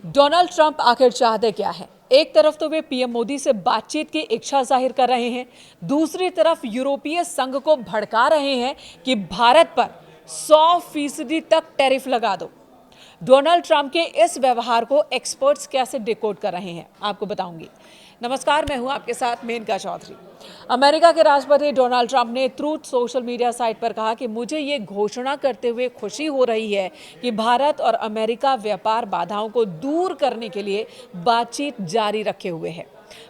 Donald Trump आखिर चाहते क्या है? एक तरफ तो वे पीएम मोदी से बातचीत की इच्छा जाहिर कर रहे हैं, दूसरी तरफ यूरोपीय संघ को भड़का रहे हैं कि भारत पर 100% तक टैरिफ लगा दो। डोनाल्ड ट्रंप के इस व्यवहार को एक्सपर्ट्स कैसे डिकोड कर रहे हैं, आपको बताऊंगी। नमस्कार, मैं हूं आपके साथ मेनका चौधरी। अमेरिका के राष्ट्रपति डोनाल्ड ट्रंप ने ट्रूथ सोशल मीडिया साइट पर कहा कि मुझे ये घोषणा करते हुए खुशी हो रही है कि भारत और अमेरिका व्यापार बाधाओं को दूर करने के लिए बातचीत जारी रखे हुए है।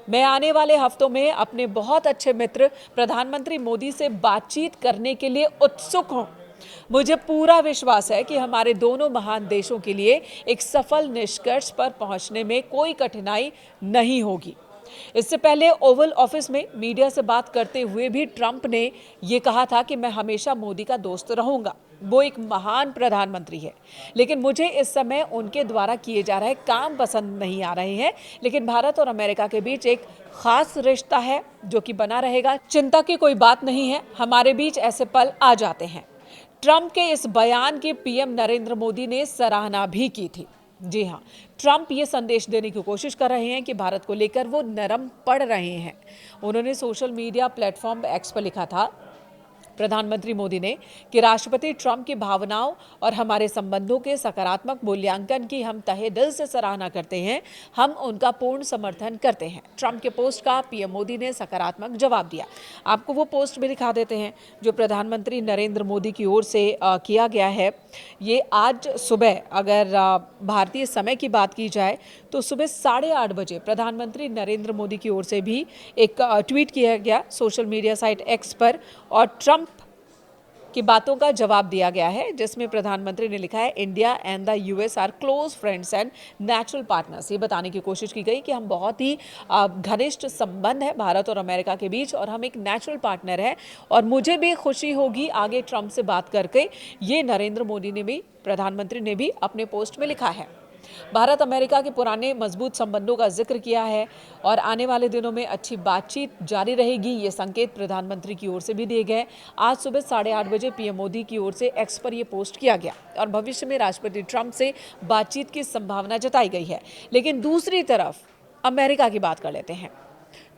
मैं आने वाले हफ्तों में अपने बहुत अच्छे मित्र प्रधानमंत्री मोदी से बातचीत करने के लिए उत्सुक हूं। मुझे पूरा विश्वास है कि हमारे दोनों महान देशों के लिए एक सफल निष्कर्ष पर पहुंचने में कोई कठिनाई नहीं होगी। इससे पहले ओवल ऑफिस में मीडिया से बात करते हुए भी ट्रंप ने यह कहा था कि मैं हमेशा मोदी का दोस्त रहूंगा। वो एक महान प्रधानमंत्री है, लेकिन मुझे इस समय उनके द्वारा किए जा रहे काम पसंद नहीं आ रहे हैं। लेकिन भारत और अमेरिका के बीच एक खास रिश्ता है जो कि बना रहेगा। चिंता की कोई बात नहीं है, हमारे बीच ऐसे पल आ जाते हैं। ट्रंप के इस बयान की पीएम नरेंद्र मोदी ने सराहना भी की थी। जी हां, ट्रंप ये संदेश देने की कोशिश कर रहे हैं कि भारत को लेकर वो नरम पड़ रहे हैं। उन्होंने सोशल मीडिया प्लेटफॉर्म एक्स पर लिखा था, प्रधानमंत्री मोदी ने, कि राष्ट्रपति ट्रंप की भावनाओं और हमारे संबंधों के सकारात्मक मूल्यांकन की हम तहे दिल से सराहना करते हैं। हम उनका पूर्ण समर्थन करते हैं। ट्रंप के पोस्ट का पीएम मोदी ने सकारात्मक जवाब दिया। आपको वो पोस्ट भी दिखा देते हैं जो प्रधानमंत्री नरेंद्र मोदी की ओर से किया गया है। ये आज सुबह, अगर भारतीय समय की बात की जाए तो सुबह 8:30 बजे प्रधानमंत्री नरेंद्र मोदी की ओर से भी एक ट्वीट किया गया सोशल मीडिया साइट एक्स पर, और ट्रंप की बातों का जवाब दिया गया है, जिसमें प्रधानमंत्री ने लिखा है, India and the US are close friends and natural partners. ये बताने की कोशिश की गई कि हम बहुत ही घनिष्ठ संबंध है भारत और अमेरिका के बीच, और हम एक नेचुरल पार्टनर है, और मुझे भी खुशी होगी आगे ट्रंप से बात करके। ये नरेंद्र मोदी ने भी, प्रधानमंत्री ने भी अपने पोस्ट में लिखा है। भारत अमेरिका के पुराने मजबूत संबंधों का जिक्र किया है और आने वाले दिनों में अच्छी बातचीत जारी रहेगी। ये संकेत प्रधानमंत्री की ओर से भी दिए गए। आज सुबह 8:30 बजे पीएम मोदी की ओर से एक्स पर यह पोस्ट किया गया और भविष्य में राष्ट्रपति ट्रंप से बातचीत की संभावना जताई गई है। लेकिन दूसरी तरफ अमेरिका की बात कर लेते हैं,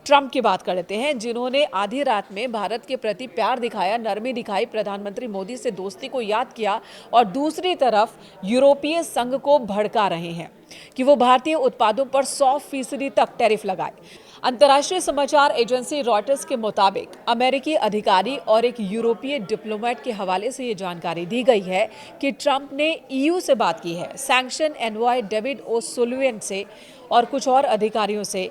ट्रंप की बात कर लेते हैं, जिन्होंने आधी रात में भारत के प्रति प्यार दिखाया, नरमी दिखाई, प्रधानमंत्री मोदी से दोस्ती को याद किया, और दूसरी तरफ यूरोपीय संघ को भड़का रहे हैं कि वो भारतीय उत्पादों पर 100% तक टैरिफ लगाए। अंतर्राष्ट्रीय समाचार एजेंसी रॉयटर्स के मुताबिक अमेरिकी अधिकारी और एक यूरोपीय डिप्लोमेट के हवाले से ये जानकारी दी गई है कि ट्रंप ने ईयू से बात की है, सैंक्शन एनवॉय डेविड ओ'सुलिवन से और कुछ और अधिकारियों से।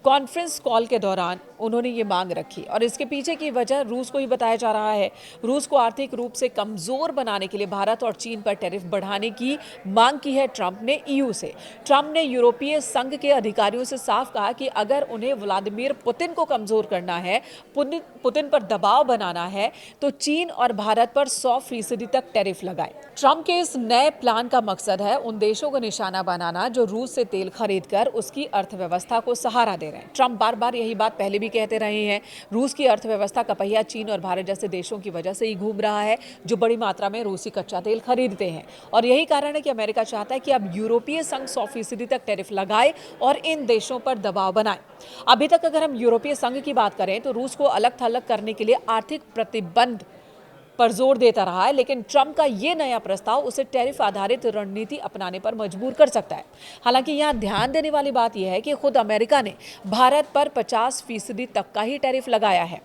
कॉन्फ्रेंस कॉल के दौरान उन्होंने ये मांग रखी, और इसके पीछे की वजह रूस को ही बताया जा रहा है। रूस को आर्थिक रूप से कमजोर बनाने के लिए भारत और चीन पर टैरिफ बढ़ाने की मांग की है ट्रंप ने ईयू से। ट्रंप ने यूरोपीय संघ के अधिकारियों से साफ कहा कि अगर उन्हें व्लादिमीर पुतिन को कमजोर करना है, पुतिन पर दबाव बनाना है, तो चीन और भारत पर 100% तक टैरिफ लगाए। ट्रंप के इस नए प्लान का मकसद है उन देशों को निशाना बनाना जो रूस से तेल खरीदकर उसकी अर्थव्यवस्था को सहारा दे रहे हैं। ट्रंप बार बार यही बात पहले भी कहते रहे हैं। रूस की अर्थव्यवस्था का पहिया चीन और भारत जैसे देशों की वजह से ही घूम रहा है, जो बड़ी मात्रा में रूसी कच्चा तेल खरीदते हैं, और यही कारण है कि अमेरिका चाहता है कि अब यूरोपीय संघ 100% तक टैरिफ लगाए और इन देशों पर दबाव बनाए। अभी तक अगर हम यूरोपीय संघ की बात करें तो रूस को अलग थलग करने के लिए आर्थिक प्रतिबंध पर जोर देता रहा है, लेकिन ट्रंप का ये नया प्रस्ताव उसे टैरिफ आधारित रणनीति अपनाने पर मजबूर कर सकता है। हालांकि यहां ध्यान देने वाली बात यह है कि खुद अमेरिका ने भारत पर 50% तक का ही टैरिफ लगाया है।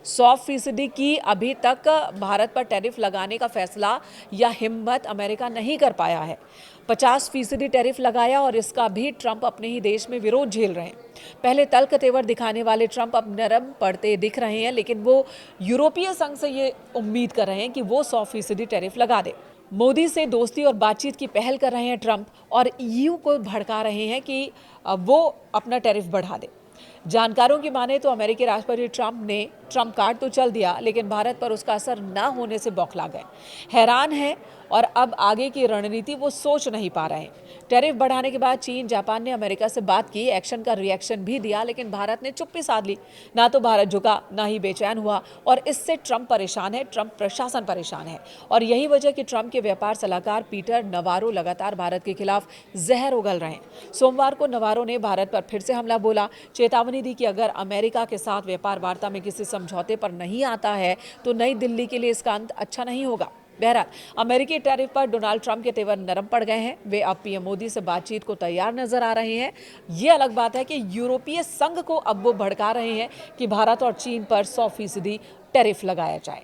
100% की अभी तक भारत पर टैरिफ लगाने का फैसला या हिम्मत अमेरिका नहीं कर पाया है। 50% टैरिफ लगाया, और इसका भी ट्रंप अपने ही देश में विरोध झेल रहे हैं। पहले तल्ख तेवर दिखाने वाले ट्रंप अब नरम पड़ते दिख रहे हैं, लेकिन वो यूरोपीय संघ से ये उम्मीद कर रहे हैं कि वो 100% टैरिफ लगा दे। मोदी से दोस्ती और बातचीत की पहल कर रहे हैं ट्रंप, और ईयू को भड़का रहे हैं कि वो अपना टैरिफ बढ़ा दे। जानकारों की माने तो अमेरिकी राष्ट्रपति ट्रंप ने ट्रंप कार्ड तो चल दिया, लेकिन भारत पर उसका असर न होने से बौखला गए, हैरान है और अब आगे की रणनीति वो सोच नहीं पा रहे हैं। टैरिफ बढ़ाने के बाद चीन, जापान ने अमेरिका से बात की, एक्शन का रिएक्शन भी दिया, लेकिन भारत ने चुप्पी साध ली। ना तो भारत झुका, ना ही बेचैन हुआ, और इससे ट्रंप परेशान है, ट्रंप प्रशासन परेशान है। और यही वजह कि ट्रंप के व्यापार सलाहकार पीटर नवारो लगातार भारत के खिलाफ जहर उगल रहे हैं। सोमवार को नवारो ने भारत पर फिर से हमला बोला, चेतावनी दी कि अगर अमेरिका के साथ व्यापार वार्ता में किसी समझौते पर नहीं आता है तो नई दिल्ली के लिए इसका अंत अच्छा नहीं होगा। बहरहाल, अमेरिकी टैरिफ पर डोनाल्ड ट्रंप के तेवर नरम पड़ गए हैं। वे अब पीएम मोदी से बातचीत को तैयार नजर आ रहे हैं। ये अलग बात है कि यूरोपीय संघ को अब वो भड़का रहे हैं कि भारत और चीन पर 100% टैरिफ लगाया जाए।